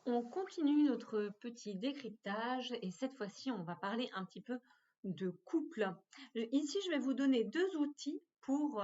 On continue notre petit décryptage et cette fois-ci, on va parler un petit peu de couple. Ici, je vais vous donner deux outils pour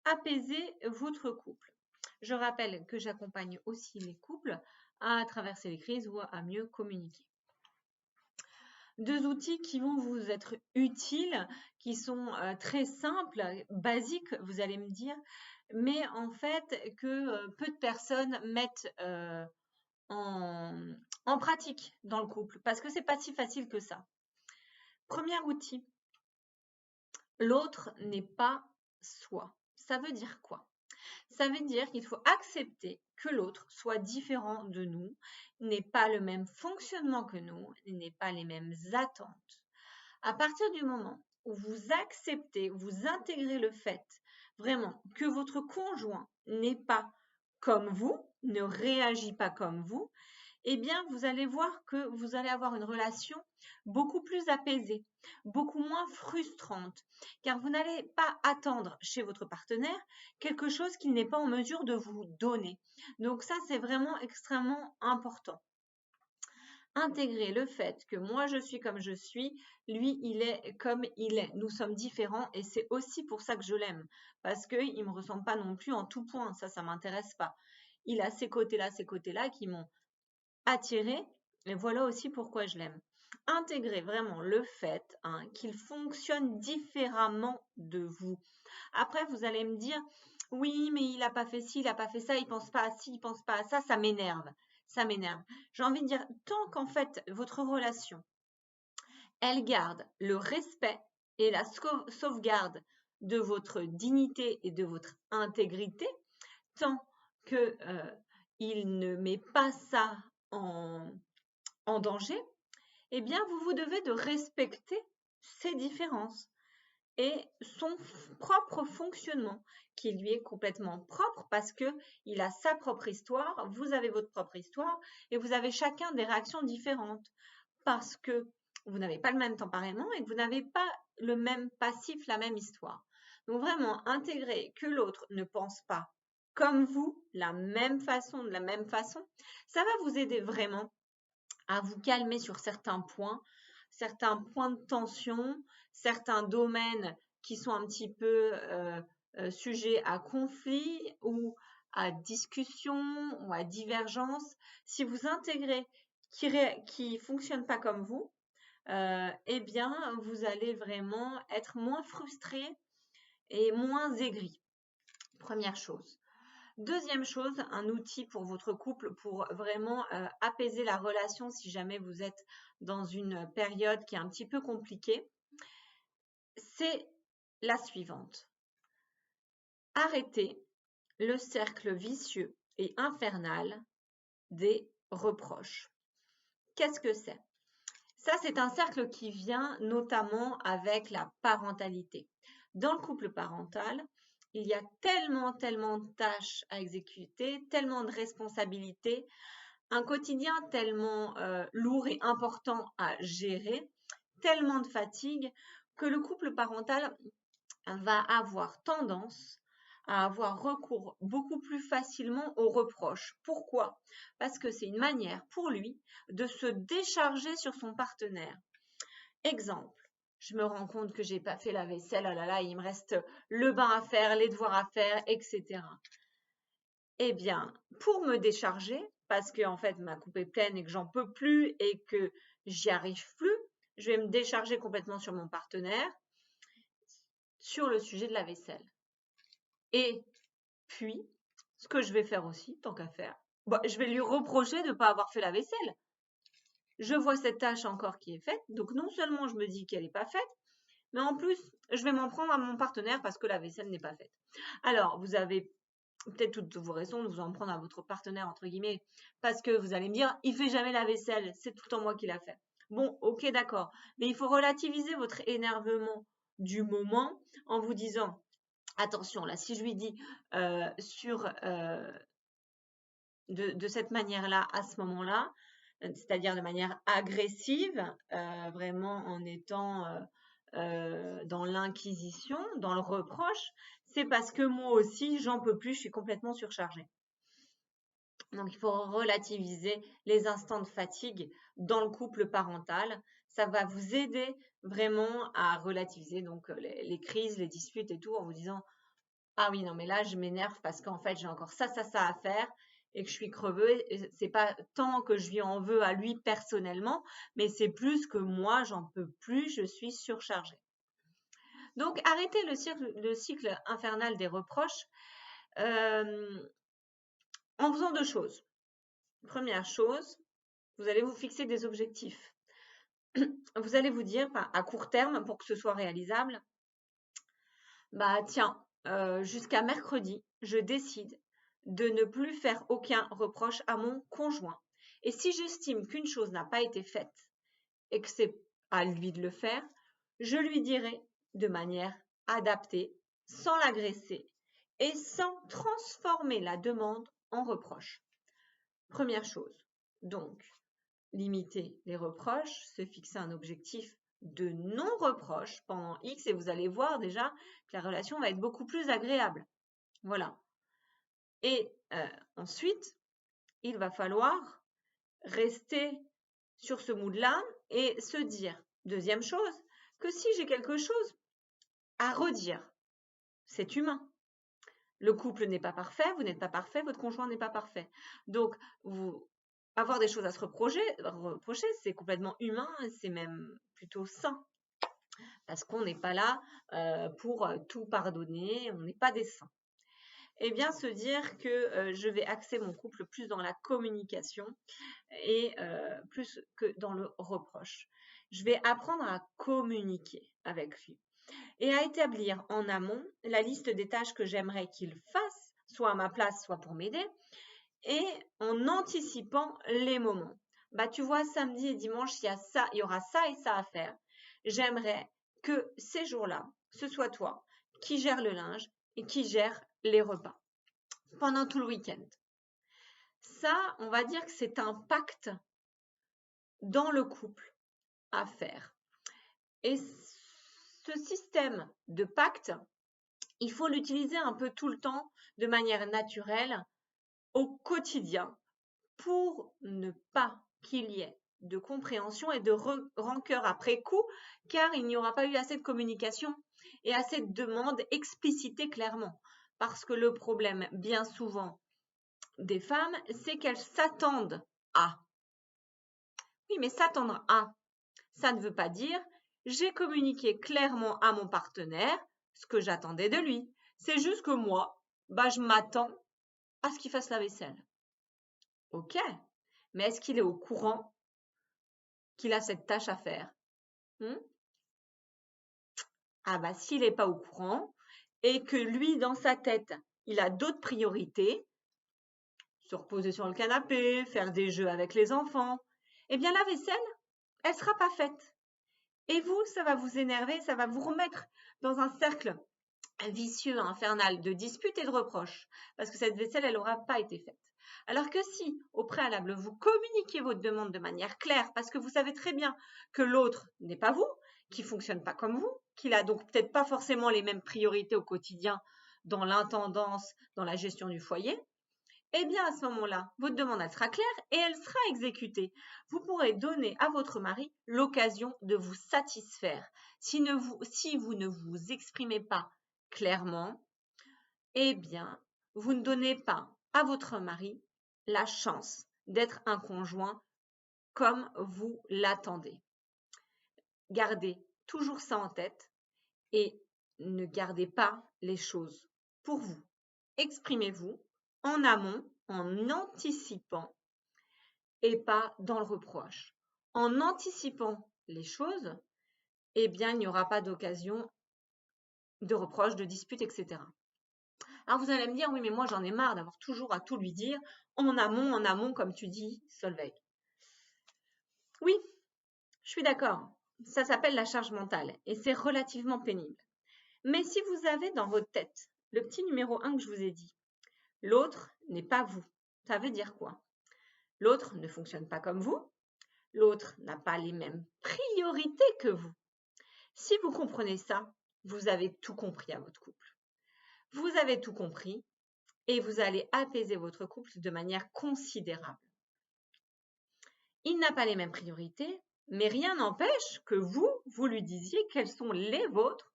apaiser votre couple. Je rappelle que j'accompagne aussi les couples à traverser les crises ou à mieux communiquer. Deux outils qui vont vous être utiles, qui sont très simples, basiques, vous allez me dire, mais en fait que peu de personnes mettent en, en pratique dans le couple, parce que c'est pas si facile que ça. Premier outil, l'autre n'est pas soi. Ça veut dire quoi? Ça veut dire qu'il faut accepter que l'autre soit différent de nous, n'ait pas le même fonctionnement que nous, n'ait pas les mêmes attentes. À partir du moment où vous acceptez, vous intégrez le fait vraiment que votre conjoint n'est pas comme vous, ne réagit pas comme vous, eh bien, vous allez voir que vous allez avoir une relation beaucoup plus apaisée, beaucoup moins frustrante, car vous n'allez pas attendre chez votre partenaire quelque chose qu'il n'est pas en mesure de vous donner. Donc ça, c'est vraiment extrêmement important. Intégrer le fait que moi je suis comme je suis, lui il est comme il est. Nous sommes différents et c'est aussi pour ça que je l'aime, parce qu'il ne me ressemble pas non plus en tout point, ça m'intéresse pas. Il a ces côtés-là qui m'ont attiré et voilà aussi pourquoi je l'aime. Intégrer vraiment le fait qu'il fonctionne différemment de vous. Après, vous allez me dire, oui, mais il n'a pas fait ci, il n'a pas fait ça, il pense pas à ci, il pense pas à ça, ça m'énerve. Ça m'énerve. J'ai envie de dire, tant qu'en fait, votre relation, elle garde le respect et la sauvegarde de votre dignité et de votre intégrité, tant que il ne met pas ça en danger, eh bien, vous devez de respecter ces différences et son propre fonctionnement qui lui est complètement propre parce que il a sa propre histoire, vous avez votre propre histoire et vous avez chacun des réactions différentes parce que vous n'avez pas le même tempérament et que vous n'avez pas le même passif, la même histoire. Donc vraiment intégrer que l'autre ne pense pas comme vous, la même façon, de la même façon, ça va vous aider vraiment à vous calmer sur certains points de tension, certains domaines qui sont un petit peu sujets à conflit ou à discussion ou à divergence. Si vous intégrez qui ne fonctionne pas comme vous, eh bien, vous allez vraiment être moins frustré et moins aigri. Première chose. Deuxième chose, un outil pour votre couple pour vraiment apaiser la relation si jamais vous êtes dans une période qui est un petit peu compliquée, c'est la suivante. Arrêtez le cercle vicieux et infernal des reproches. Qu'est-ce que c'est? Ça, c'est un cercle qui vient notamment avec la parentalité. Dans le couple parental, il y a tellement de tâches à exécuter, tellement de responsabilités, un quotidien tellement lourd et important à gérer, tellement de fatigue, que le couple parental va avoir tendance à avoir recours beaucoup plus facilement aux reproches. Pourquoi? Parce que c'est une manière pour lui de se décharger sur son partenaire. Exemple, je me rends compte que j'ai pas fait la vaisselle, ah là là, il me reste le bain à faire, les devoirs à faire, etc. Eh bien, pour me décharger, parce que en fait ma coupe est pleine et que j'en peux plus et que j'y arrive plus, je vais me décharger complètement sur mon partenaire sur le sujet de la vaisselle. Et puis, ce que je vais faire aussi, tant qu'à faire, je vais lui reprocher de ne pas avoir fait la vaisselle. Je vois cette tâche encore qui est faite, donc non seulement je me dis qu'elle n'est pas faite, mais en plus, je vais m'en prendre à mon partenaire parce que la vaisselle n'est pas faite. Alors, vous avez peut-être toutes vos raisons de vous en prendre à votre partenaire, entre guillemets, parce que vous allez me dire, il fait jamais la vaisselle, c'est tout le temps moi qui l'a fait. Bon, ok, d'accord. Mais il faut relativiser votre énervement du moment en vous disant, attention, là, si je lui dis de cette manière-là, à ce moment-là, c'est-à-dire de manière agressive, vraiment en étant dans l'inquisition, dans le reproche, c'est parce que moi aussi, j'en peux plus, je suis complètement surchargée. Donc, il faut relativiser les instants de fatigue dans le couple parental. Ça va vous aider vraiment à relativiser donc les crises, les disputes et tout en vous disant ah oui, non, mais là, je m'énerve parce qu'en fait, j'ai encore ça à faire et que je suis crevée. C'est pas tant que je lui en veux à lui personnellement, mais c'est plus que moi, j'en peux plus, je suis surchargée. Donc, arrêtez le cycle infernal des reproches en faisant deux choses. Première chose, vous allez vous fixer des objectifs. Vous allez vous dire, à court terme, pour que ce soit réalisable, bah tiens, jusqu'à mercredi, je décide de ne plus faire aucun reproche à mon conjoint. Et si j'estime qu'une chose n'a pas été faite et que c'est à lui de le faire, je lui dirai de manière adaptée, sans l'agresser et sans transformer la demande en reproche. Première chose, donc, limiter les reproches, se fixer un objectif de non-reproche pendant X et vous allez voir déjà que la relation va être beaucoup plus agréable. Voilà. Et ensuite, il va falloir rester sur ce mood-là et se dire, deuxième chose, que si j'ai quelque chose à redire, c'est humain. Le couple n'est pas parfait, vous n'êtes pas parfait, votre conjoint n'est pas parfait. Donc, avoir des choses à se reprocher, c'est complètement humain, c'est même plutôt sain. Parce qu'on n'est pas là pour tout pardonner, on n'est pas des saints. Eh bien, se dire que je vais axer mon couple plus dans la communication et plus que dans le reproche. Je vais apprendre à communiquer avec lui et à établir en amont la liste des tâches que j'aimerais qu'il fasse, soit à ma place, soit pour m'aider, et en anticipant les moments. Bah, tu vois, samedi et dimanche, il y aura ça et ça à faire. J'aimerais que ces jours-là, ce soit toi qui gère le linge et qui gère les repas pendant tout le week-end. Ça, on va dire que c'est un pacte dans le couple à faire. Et ce système de pacte, il faut l'utiliser un peu tout le temps de manière naturelle au quotidien pour ne pas qu'il y ait de compréhension et de rancœur après coup, car il n'y aura pas eu assez de communication et assez de demandes explicitées clairement. Parce que le problème, bien souvent, des femmes, c'est qu'elles s'attendent à. Oui, mais s'attendre à, ça ne veut pas dire j'ai communiqué clairement à mon partenaire ce que j'attendais de lui. C'est juste que moi, bah, je m'attends à ce qu'il fasse la vaisselle. Ok, mais est-ce qu'il est au courant qu'il a cette tâche à faire? Ah bah s'il n'est pas au courant et que lui, dans sa tête, il a d'autres priorités, se reposer sur le canapé, faire des jeux avec les enfants, eh bien la vaisselle, elle sera pas faite. Et vous, ça va vous énerver, ça va vous remettre dans un cercle vicieux, infernal de disputes et de reproches, parce que cette vaisselle, elle n'aura pas été faite. Alors que si, au préalable, vous communiquez votre demande de manière claire, parce que vous savez très bien que l'autre n'est pas vous, qu'il ne fonctionne pas comme vous, qu'il a donc peut-être pas forcément les mêmes priorités au quotidien dans l'intendance, dans la gestion du foyer, eh bien à ce moment-là, votre demande elle sera claire et elle sera exécutée. Vous pourrez donner à votre mari l'occasion de vous satisfaire. Si vous ne vous exprimez pas clairement, eh bien, vous ne donnez pas à votre mari la chance d'être un conjoint comme vous l'attendez. Gardez toujours ça en tête et ne gardez pas les choses pour vous. Exprimez-vous en amont, en anticipant et pas dans le reproche. En anticipant les choses, eh bien, il n'y aura pas d'occasion de reproche, de dispute, etc. Alors vous allez me dire, oui, mais moi j'en ai marre d'avoir toujours à tout lui dire en amont, comme tu dis, Solveig. Oui, je suis d'accord. Ça s'appelle la charge mentale et c'est relativement pénible. Mais si vous avez dans votre tête le petit numéro 1 que je vous ai dit, l'autre n'est pas vous. Ça veut dire quoi? L'autre ne fonctionne pas comme vous. L'autre n'a pas les mêmes priorités que vous. Si vous comprenez ça, vous avez tout compris à votre couple. Vous avez tout compris et vous allez apaiser votre couple de manière considérable. Il n'a pas les mêmes priorités, mais rien n'empêche que vous lui disiez quelles sont les vôtres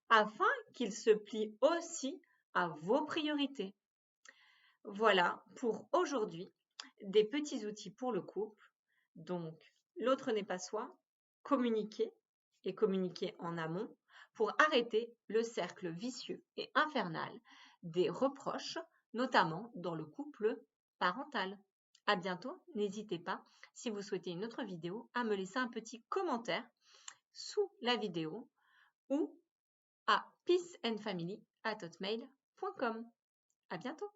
afin qu'il se plie aussi à vos priorités. Voilà pour aujourd'hui des petits outils pour le couple. Donc, l'autre n'est pas soi, communiquer et communiquer en amont pour arrêter le cercle vicieux et infernal des reproches, notamment dans le couple parental. À bientôt, n'hésitez pas, si vous souhaitez une autre vidéo, à me laisser un petit commentaire sous la vidéo ou à peaceandfamily@hotmail.com. À bientôt.